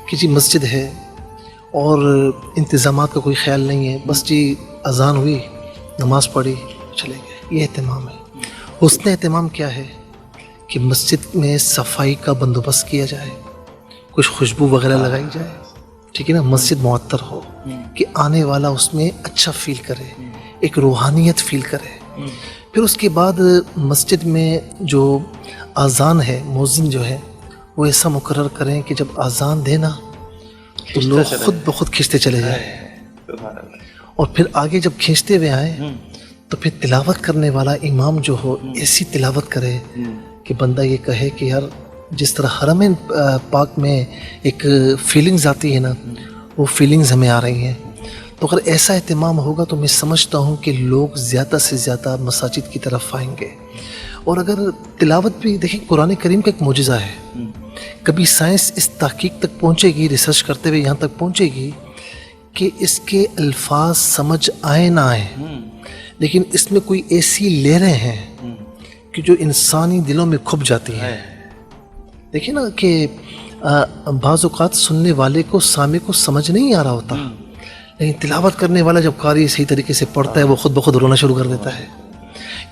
کہ جی مسجد ہے اور انتظامات کا کوئی خیال نہیں ہے, بس جی اذان ہوئی, نماز پڑھی, چلے گئے, یہ اہتمام ہے. حسن اہتمام کیا ہے کہ مسجد میں صفائی کا بندوبست کیا جائے, کچھ خوشبو وغیرہ لگائی جائے, ٹھیک ہے نا, مسجد معطر ہو کہ آنے والا اس میں اچھا فیل کرے, ایک روحانیت فیل کرے. پھر اس کے بعد مسجد میں جو اذان ہے, مؤذن جو ہے وہ ایسا مقرر کریں کہ جب اذان دینا تو لوگ خود بخود کھینچتے چلے جائیں, اور پھر آگے جب کھینچتے ہوئے آئیں تو پھر تلاوت کرنے والا امام جو ہو ایسی تلاوت کرے کہ بندہ یہ کہے کہ یار جس طرح حرم پاک میں ایک فیلنگز آتی ہے نا, وہ فیلنگز ہمیں آ رہی ہیں. تو اگر ایسا اہتمام ہوگا تو میں سمجھتا ہوں کہ لوگ زیادہ سے زیادہ مساجد کی طرف آئیں گے. اور اگر تلاوت بھی دیکھیں, قرآن کریم کا ایک معجزہ ہے. کبھی سائنس اس تحقیق تک پہنچے گی, ریسرچ کرتے ہوئے یہاں تک پہنچے گی کہ اس کے الفاظ سمجھ آئے نہ آئے, لیکن اس میں کوئی ایسی لہریں ہیں کہ جو انسانی دلوں میں کھپ جاتی ہیں. دیکھیں نا کہ بعض اوقات سننے والے کو, سامع کو سمجھ نہیں آ رہا ہوتا, لیکن تلاوت کرنے والا جب قاری صحیح طریقے سے پڑھتا ہے وہ خود بخود رونا شروع کر دیتا ہے.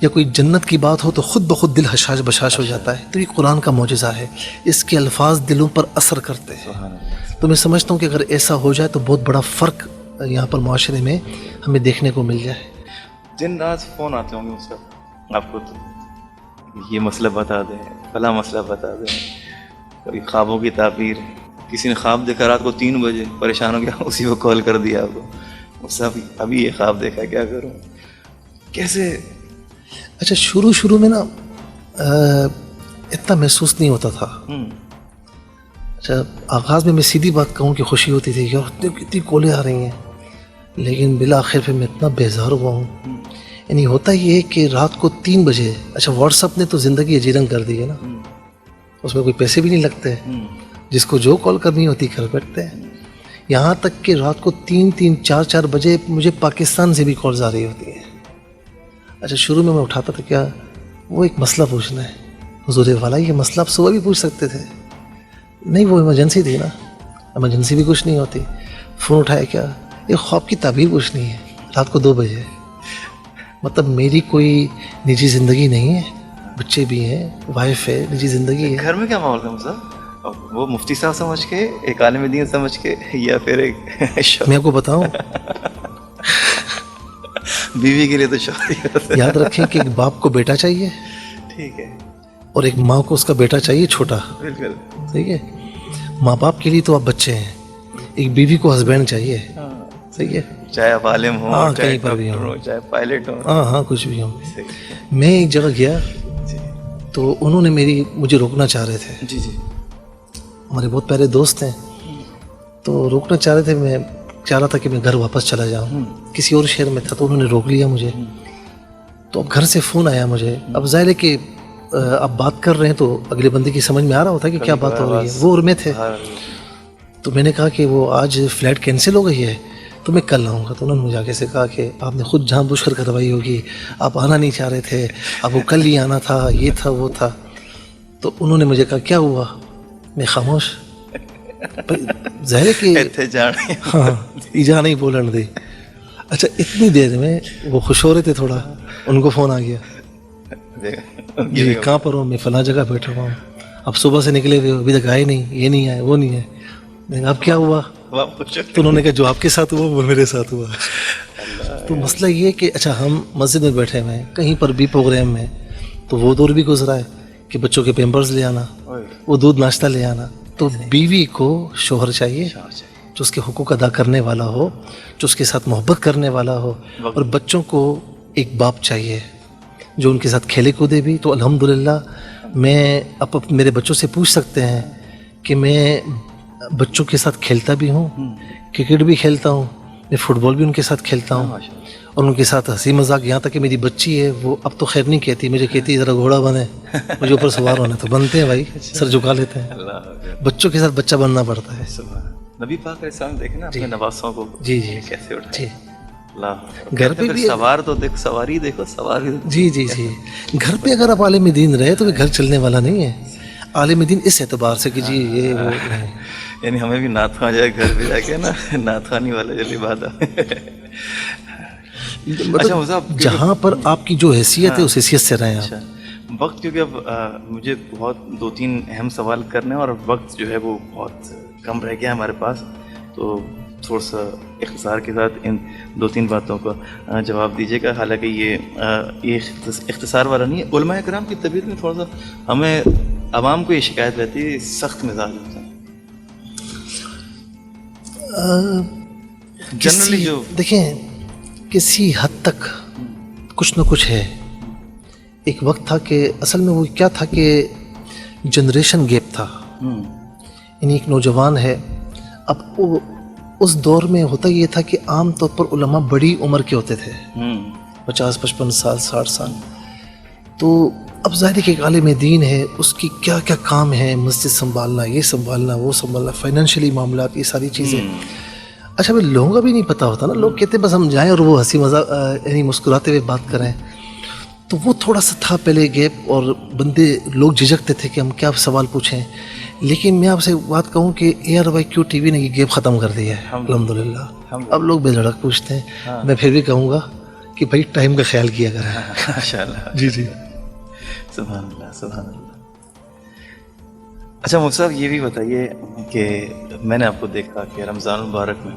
یا کوئی جنت کی بات ہو تو خود بخود دل حشاش بشاش ہو جاتا ہے. تو یہ قرآن کا معجزہ ہے, اس کے الفاظ دلوں پر اثر کرتے ہیں. تو میں سمجھتا ہوں کہ اگر ایسا ہو جائے تو بہت بڑا فرق یہاں پر معاشرے میں ہمیں دیکھنے کو مل جائے. دن رات فون آتے ہوں گے اس کا, آپ کو تو یہ مسئلہ بتا دیں, فلاں مسئلہ بتا دیں, کبھی خوابوں کی تعبیر, کسی نے خواب دیکھا رات کو 3 بجے, پریشان ہو گیا, اسی کو کال کر دیا آپ کو, صاحب ابھی یہ خواب دیکھا, کیا کروں, کیسے. اچھا شروع میں نا اتنا محسوس نہیں ہوتا تھا. اچھا آغاز میں سیدھی بات کہوں کہ خوشی ہوتی تھی کہ کتنی کولیں آ رہی ہیں, لیکن بالآخر پھر میں اتنا بیزار ہوا ہوں. یعنی ہوتا یہ ہے کہ رات کو 3 بجے, اچھا واٹس ایپ نے تو زندگی اجیرنگ کر دی ہے نا, اس میں کوئی پیسے بھی نہیں لگتے, جس کو جو کال کرنی ہوتی کر بیٹھتے ہیں. یہاں تک کہ رات کو 3-4 بجے مجھے پاکستان سے بھی کالز آ رہی ہوتی ہیں. اچھا شروع میں اٹھاتا تھا, کیا وہ ایک مسئلہ پوچھنا ہے. حضور والا یہ مسئلہ آپ صبح بھی پوچھ سکتے تھے. نہیں وہ ایمرجنسی تھی نا, ایمرجنسی بھی کچھ نہیں ہوتی. فون اٹھایا, کیا ایک خواب کی تعبیر پوچھنی ہے رات کو 2 بجے. مطلب میری کوئی نجی زندگی نہیں ہے, بچے بھی ہیں, وائف ہے, نجی زندگی ہے. گھر میں کیا ماحول تھا صاحب, وہ مفتی صاحب سمجھ کے, ایک عالم دین سمجھ کے, یا پھر ایک میں آپ کو بتاؤں بیوی کے لیے تو شادی یاد رکھیں کہ ایک باپ کو بیٹا چاہیے, ٹھیک ہے, اور ایک ماں کو اس کا بیٹا چاہیے چھوٹا. بالکل ٹھیک ہے, ماں باپ کے لیے تو آپ بچے ہیں, ایک بیوی کو ہسبینڈ چاہیے. صحیح ہے, چاہے آپ عالم ہوں, ہاں, چاہے کہیں پر بھی ڈاکٹر ہوں, ہوں, چاہے پائلٹ ہوں, ہاں کچھ بھی ہوں. میں ایک جگہ گیا تو انہوں نے مجھے روکنا چاہ رہے تھے. جی جی, ہمارے بہت پیارے دوست ہیں, تو روکنا چاہ رہے تھے. میں چاہ رہا تھا کہ میں گھر واپس چلا جاؤں, کسی اور شہر میں تھا, تو انہوں نے روک لیا مجھے. تو اب گھر سے فون آیا مجھے. اب ظاہر ہے کہ آپ بات کر رہے ہیں تو اگلے بندے کی سمجھ میں آ رہا ہوتا ہے کہ کیا بات ہو رہی ہے. وہ اور میں تھے, تو میں نے کہا کہ وہ آج فلائٹ کینسل ہو گئی ہے تو میں کل آؤں گا. تو انہوں نے مجھے آگے سے کہا کہ آپ نے خود جان بوجھ کر کروائی ہوگی, آپ آنا نہیں چاہ رہے تھے, اب وہ کل ہی آنا تھا, یہ تھا وہ تھا. تو انہوں نے مجھے کہا کیا ہوا, میں خاموش. ظاہر ہے کہ ہاں ایجا نہیں بولن دی. اچھا اتنی دیر میں وہ خوش ہو رہے تھے تھوڑا, ان کو فون آ گیا, جی کہاں پر ہوں, میں فلاں جگہ بیٹھا ہوا ہوں, اب صبح سے نکلے ہوئے ابھی تک آئے نہیں, یہ نہیں آئے وہ نہیں ہے. میں نے کہا اب کیا ہوا, تو انہوں نے کہا جو آپ کے ساتھ ہوا وہ میرے ساتھ ہوا. تو مسئلہ یہ کہ اچھا ہم مسجد میں بیٹھے ہوئے ہیں, کہیں پر بھی پروگرام میں, تو وہ دور بھی گزرا ہے کہ بچوں کے پیمپرز لے آنا, وہ دودھ ناشتہ لے آنا. تو بیوی کو شوہر چاہیے جو اس کے حقوق ادا کرنے والا ہو, جو اس کے ساتھ محبت کرنے والا ہو, اور بچوں کو ایک باپ چاہیے جو ان کے ساتھ کھیلے کودے بھی. تو الحمدللہ میں اب میرے بچوں سے پوچھ سکتے ہیں کہ میں بچوں کے ساتھ کھیلتا بھی ہوں, کرکٹ بھی کھیلتا ہوں, میں فٹ بال بھی ان کے ساتھ کھیلتا ہوں, اور ان کے ساتھ ہنسی مذاق. یہاں تک کہ میری بچی ہے وہ اب تو خیر نہیں کہتی, مجھے کہتی ذرا گھوڑا بنے, مجھے اوپر سوار ہونا. تو بنتے ہیں بھائی, سر جھکا لیتے ہیں. بچوں کے ساتھ بچہ بننا پڑتا ہے. نبی پاک علیہ السلام دیکھیں نا اپنے نواسوں کو جی جی کیسے اٹھائے. جی اللہ گھر پہ بھی سوار تو دیکھ, سواری دیکھو, سواری جی جی جی گھر پہ اگر آپ عالم دین رہے تو گھر چلنے والا نہیں ہے. عالم دین اس اعتبار سے کہ جی یہ وہ نہیں. یعنی ہمیں بھی نعت خواں جائے گھر پہ جا کے نا, نعت خوانی والے جلی بات مطلب جہاں پر آپ کی جو حیثیت ہے اس حیثیت سے رہیں آپ. وقت کیونکہ اب مجھے بہت 2-3 اہم سوال کرنے ہیں اور وقت جو ہے وہ بہت کم رہ گیا ہے ہمارے پاس, تو تھوڑا سا اختصار کے ساتھ ان 2-3 باتوں کا جواب دیجیے گا. حالانکہ یہ اختصار والا نہیں ہے. علماء کرام کی طبیعت میں تھوڑا سا ہمیں عوام کو یہ شکایت رہتی ہے, سخت مزاج ہوتا ہے جنرلی. جو دیکھیں کسی حد تک کچھ نہ کچھ ہے. ایک وقت تھا کہ اصل میں وہ کیا تھا کہ جنریشن گیپ تھا, یعنی ایک نوجوان ہے. اب وہ اس دور میں ہوتا یہ تھا کہ عام طور پر علماء بڑی عمر کے ہوتے تھے, 50-55 سال 60 سال. تو اب ظاہر ہے کہ ایک عالم دین ہے, اس کی کیا کیا کام ہے, مسجد سنبھالنا, یہ سنبھالنا, وہ سنبھالنا, فائنینشلی معاملات, یہ ساری چیزیں. اچھا میں لوگوں کا بھی نہیں پتہ ہوتا نا, لوگ کہتے بس ہم جائیں اور وہ ہنسی مذاق یعنی مسکراتے ہوئے بات کریں. تو وہ تھوڑا سا تھا پہلے گیپ, اور بندے لوگ جھجکتے تھے کہ ہم کیا سوال پوچھیں. لیکن میں آپ سے بات کہوں کہ ARYQ TV نے یہ گیپ ختم کر دیا ہے الحمدللہ. اب لوگ بے دھڑک پوچھتے ہیں. میں پھر بھی کہوں گا کہ بھائی ٹائم کا خیال کیا کریں. ماشاءاللہ. جی جی سبحان اللہ سبحان اللہ. اچھا مفتی صاحب یہ بھی بتائیے کہ میں نے آپ کو دیکھا کہ رمضان المبارک میں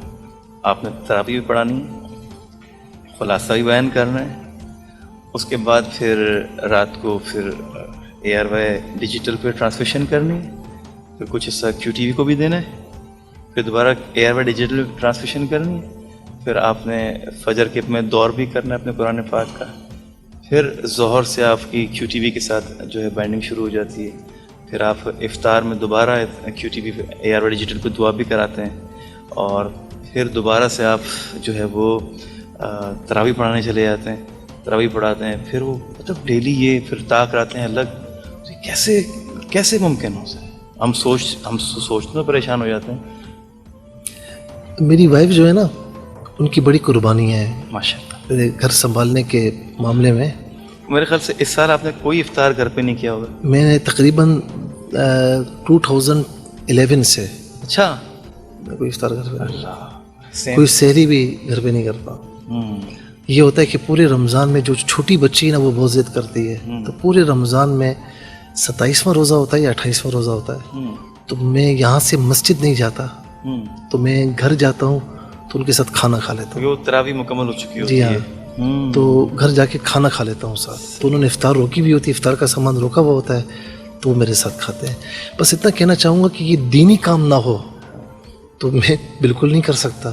آپ نے تراویح بھی پڑھانی ہے, خلاصہ بھی بیان کرنا ہے, اس کے بعد پھر رات کو پھر ARY ڈیجیٹل پہ ٹرانسمیشن کرنی ہے, پھر کچھ حصہ QTV کو بھی دینا ہے, پھر دوبارہ ARY ڈیجیٹل ٹرانسمیشن کرنی ہے, پھر آپ نے فجر کے میں دور بھی کرنا ہے اپنے قرآن پاک کا, پھر ظہر سے آپ کی QTV کے ساتھ جو ہے بینڈنگ شروع ہو جاتی ہے, پھر آپ افطار میں دوبارہ QTV پہ ARY ڈیجیٹل پہ دعا بھی کراتے ہیں, اور پھر دوبارہ سے آپ جو ہے وہ تراویح پڑھانے چلے جاتے ہیں, تراویح پڑھاتے ہیں, پھر وہ مطلب ڈیلی یہ پھر طا کراتے ہیں الگ. کیسے ممکن ہو سکے؟ ہم سوچتے تو پریشان ہو جاتے ہیں. میری وائف جو ہے نا, ان کی بڑی قربانی ہے ماشاءاللہ گھر سنبھالنے کے معاملے میں. میرے خیال سے اس سال آپ نے کوئی افطار گھر پہ نہیں کیا ہوگا. میں نے تقریباً 2011 سے اچھا کوئی افطار گھر پہ, کوئی سحری بھی گھر پہ نہیں کرتا. یہ ہوتا ہے کہ پورے رمضان میں جو چھوٹی بچی ہے نا وہ بہت ضد کرتی ہے, تو پورے رمضان میں 27واں روزہ ہوتا ہے یا 28واں روزہ ہوتا ہے, تو میں یہاں سے مسجد نہیں جاتا, تو میں گھر جاتا ہوں تو ان کے ساتھ کھانا کھا لیتا ہوں. وہ تراویح مکمل ہو چکی ہوتی جی ہے. ہاں, تو گھر جا کے کھانا کھا لیتا ہوں ساتھ. تو انہوں نے افطار روکی بھی ہوتی ہے, افطار کا سامان روکا ہوا ہوتا ہے, تو وہ میرے ساتھ کھاتے ہیں. بس اتنا کہنا چاہوں گا کہ یہ دینی کام نہ ہو تو میں بالکل نہیں کر سکتا,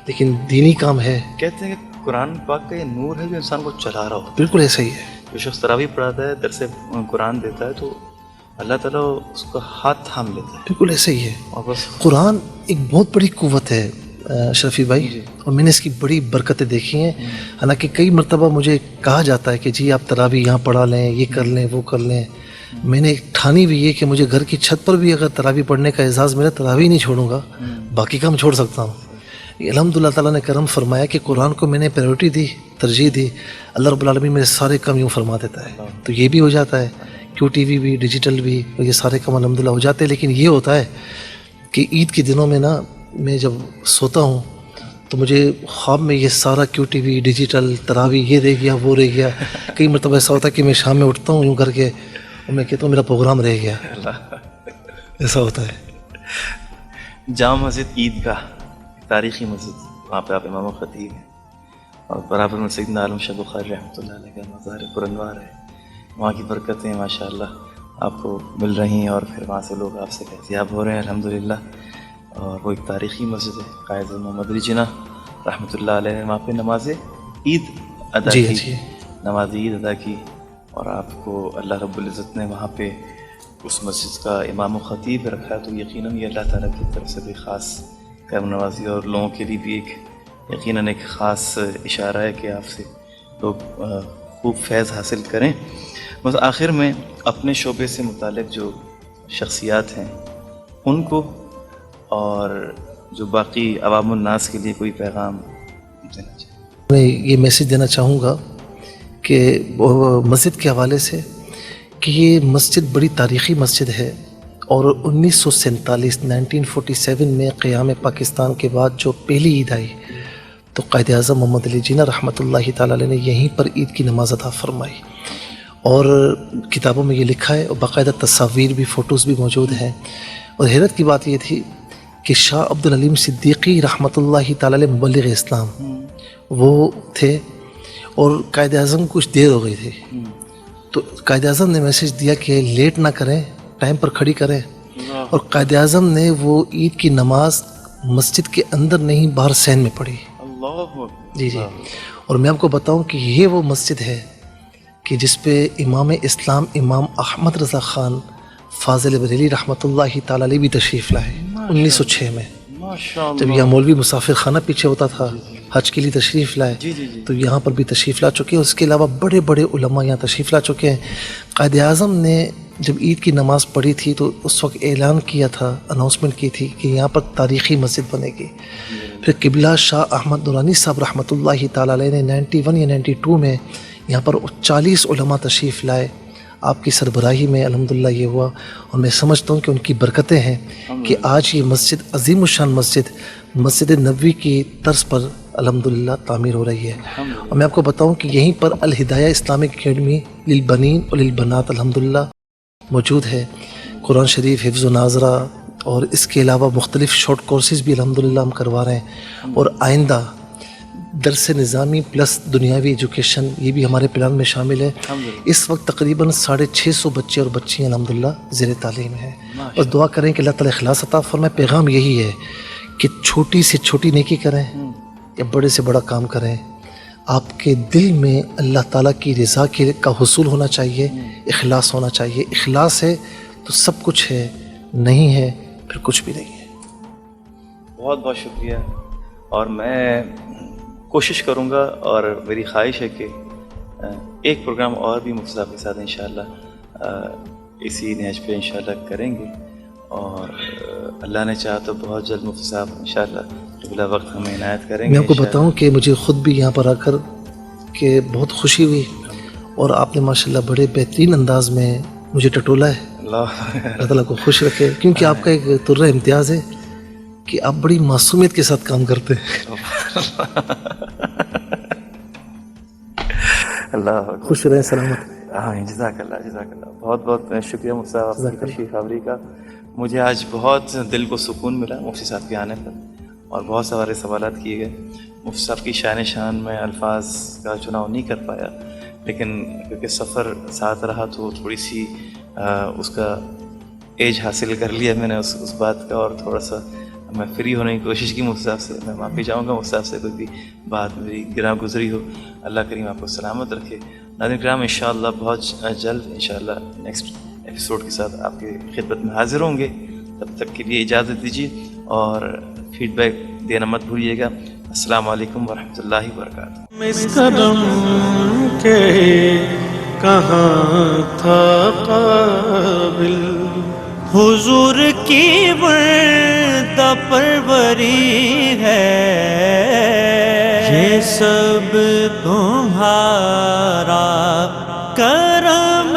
لیکن دینی کام ہے. کہتے ہیں کہ قرآن پاک کا یہ نور ہے جو انسان کو چلا رہا ہو. بالکل ایسا ہی ہے. جو شخص تراویح پڑھاتا ہے, درس قرآن دیتا ہے, تو اللہ تعالیٰ اس کا ہاتھ تھام لیتا ہے. بالکل ایسا ہی ہے. اور بس قرآن ایک بہت بڑی قوت ہے. شرفی بھائی, اور میں نے اس کی بڑی برکتیں دیکھی ہیں. حالانکہ کئی مرتبہ مجھے کہا جاتا ہے کہ جی آپ تراویح یہاں پڑھا لیں, یہ کر لیں, وہ کر لیں. میں نے ٹھانی بھی یہ کہ مجھے گھر کی چھت پر بھی اگر تراویح پڑھنے کا اعزاز ملا, تراویح نہیں چھوڑوں گا, باقی کام چھوڑ سکتا ہوں. الحمدللہ تعالیٰ نے کرم فرمایا کہ قرآن کو میں نے پریورٹی دی, ترجیح دی. اللہ رب العالمین میرے سارے کام یوں فرما دیتا ہے. تو یہ بھی ہو جاتا ہے, کیو ٹی وی بھی, ڈیجیٹل بھی, یہ سارے کام الحمدللہ ہو جاتے ہیں. لیکن یہ ہوتا ہے کہ عید کے دنوں میں نا میں جب سوتا ہوں تو مجھے خواب میں یہ سارا کیو ٹی وی, ڈیجیٹل, تراویح, یہ رہ گیا, وہ رہ گیا. کئی مرتبہ ایسا ہوتا ہے کہ میں شام میں اٹھتا ہوں یوں کر کے اور میں کہتا ہوں میرا پروگرام رہ گیا. ایسا ہوتا ہے. جامع مسجد عید گاہ, تاریخی مسجد, وہاں پہ آپ امام و خطیب ہیں, اور برابر میں سیدنا عالم شاہ بخاری رحمۃ اللہ علیہ کا مزار پر انوار ہے. وہاں کی برکتیں ماشاءاللہ آپ کو مل رہی ہیں, اور پھر وہاں سے لوگ آپ سے فیضیاب ہو رہے ہیں الحمدللہ. اور وہ ایک تاریخی مسجد ہے. قائد محمد علی جناح رحمۃ اللہ علیہ نے وہاں پہ نماز عید ادا کی, نماز عید ادا کی, اور آپ کو اللہ رب العزت نے وہاں پہ اس مسجد کا امام و خطیب رکھا. تو یقیناً یہ اللہ تعالیٰ کی طرف سے بھی خاص کرم نوازی, اور لوگوں کے لیے بھی ایک یقیناً ایک خاص اشارہ ہے کہ آپ سے لوگ خوب فیض حاصل کریں. بس آخر میں اپنے شعبے سے متعلق جو شخصیات ہیں ان کو اور جو باقی عوام الناس کے لیے کوئی پیغام دینا چاہیے. میں یہ میسیج دینا چاہوں گا کہ مسجد کے حوالے سے کہ یہ مسجد بڑی تاریخی مسجد ہے, اور 1947 میں قیام پاکستان کے بعد جو پہلی عید آئی تو قائد اعظم محمد علی جناح رحمۃ اللہ تعالیٰ علیہ نے یہیں پر عید کی نماز عطا فرمائی. اور کتابوں میں یہ لکھا ہے, اور باقاعدہ تصاویر بھی, فوٹوز بھی موجود ہیں. اور حیرت کی بات یہ تھی کہ شاہ عبد العلیم صدیقی رحمۃ اللہ تعالیٰ علیہ مبلغ اسلام وہ تھے, اور قائد اعظم کچھ دیر ہو گئی تھی. تو قائد اعظم نے میسیج دیا کہ لیٹ نہ کریں, ٹائم پر کھڑی کریں. اور قائد اعظم نے وہ عید کی نماز مسجد کے اندر نہیں باہر صحن میں پڑھی. جی جی. اور میں آپ کو بتاؤں کہ یہ وہ مسجد ہے کہ جس پہ امام اسلام امام احمد رضا خان فاضل بریلی رحمۃ اللہ تعالیٰ علیہ بھی تشریف لائے 1906 میں. جب یہاں مولوی مسافر خانہ پیچھے ہوتا تھا, حج کے لیے تشریف لائے, تو یہاں پر بھی تشریف لا چکے ہیں. اس کے علاوہ بڑے بڑے علماء یہاں تشریف لا چکے ہیں. قائد اعظم نے جب عید کی نماز پڑھی تھی تو اس وقت اعلان کیا تھا, اناؤنسمنٹ کی تھی کہ یہاں پر تاریخی مسجد بنے گی. پھر قبلہ شاہ احمد نورانی صاحب رحمۃ اللہ تعالیٰ علیہ نے 91 یا 92 میں یہاں پر 40 علماء تشریف لائے. آپ کی سربراہی میں الحمدللہ یہ ہوا, اور میں سمجھتا ہوں کہ ان کی برکتیں ہیں کہ آج یہ مسجد عظیم الشان مسجد نبوی کی طرز پر الحمدللہ تعمیر ہو رہی ہے. اور میں آپ کو بتاؤں کہ یہیں پر الہدایہ اسلامک اکیڈمی للبنین اور للبنات الحمدللہ موجود ہے. قرآن شریف, حفظ و ناظرہ, اور اس کے علاوہ مختلف شارٹ کورسز بھی الحمدللہ ہم کروا رہے ہیں. اور آئندہ درس نظامی پلس دنیاوی ایجوکیشن یہ بھی ہمارے پلان میں شامل ہے. اس وقت تقریباً 650 بچے اور بچیاں الحمدللہ زیر تعلیم ہیں. اور دعا کریں کہ اللہ تعالیٰ اخلاص عطا فرمائے. پیغام یہی ہے کہ چھوٹی سے چھوٹی نیکی کریں یا بڑے سے بڑا کام کریں, آپ کے دل میں اللہ تعالیٰ کی رضا کا حصول ہونا چاہیے, اخلاص ہونا چاہیے. اخلاص ہے تو سب کچھ ہے, نہیں ہے پھر کچھ بھی نہیں ہے. بہت بہت شکریہ. اور میں کوشش کروں گا, اور میری خواہش ہے کہ ایک پروگرام اور بھی مفتی صاحب کے ساتھ انشاءاللہ اسی نہج پہ انشاءاللہ کریں گے. اور اللہ نے چاہا تو بہت جلد مفتی صاحب انشاءاللہ بلا وقت ہمیں عنایت کریں گے. میں آپ کو بتاؤں کہ مجھے خود بھی یہاں پر آ کر کہ بہت خوشی ہوئی, اور آپ نے ماشاءاللہ بڑے بہترین انداز میں مجھے ٹٹولا ہے. اللہ تعالیٰ کو خوش رکھے, کیونکہ آپ کا ایک طرز امتیاز ہے کہ آپ بڑی معصومیت کے ساتھ کام کرتے ہیں. اللہ خوش رہیں, سلامت. ہاں, جزاک اللہ, جزاک اللہ. بہت بہت شکریہ مفتی صاحب آپ کی تشریف آوری کا. مجھے آج بہت دل کو سکون ملا مفتی صاحب کے آنے پر, اور بہت سارے سوالات کیے گئے. مفتی صاحب کی شان میں الفاظ کا چناؤ نہیں کر پایا, لیکن کیونکہ سفر ساتھ رہا تو تھوڑی سی اس کا ایج حاصل کر لیا میں نے اس بات کا, اور تھوڑا سا میں فری ہونے کی کوشش کی مفتی صاحب سے. میں معافی چاہوں گا مفتی صاحب سے کوئی بھی بات میری گراں گزری ہو. اللہ کریم آپ کو سلامت رکھے. ناظرین کرام, انشاءاللہ بہت جلد انشاءاللہ نیکسٹ ایپیسوڈ کے ساتھ آپ کی خدمت میں حاضر ہوں گے. تب تک کے لیے اجازت دیجیے, اور پھر فیڈ بیک دینا مت بھولیے گا. السلام علیکم ورحمۃ اللہ وبرکاتہ. اس قدم کے کہاں تھا قابل، حضور کی بردہ پروری ہے، یہ سب تمہارا کرم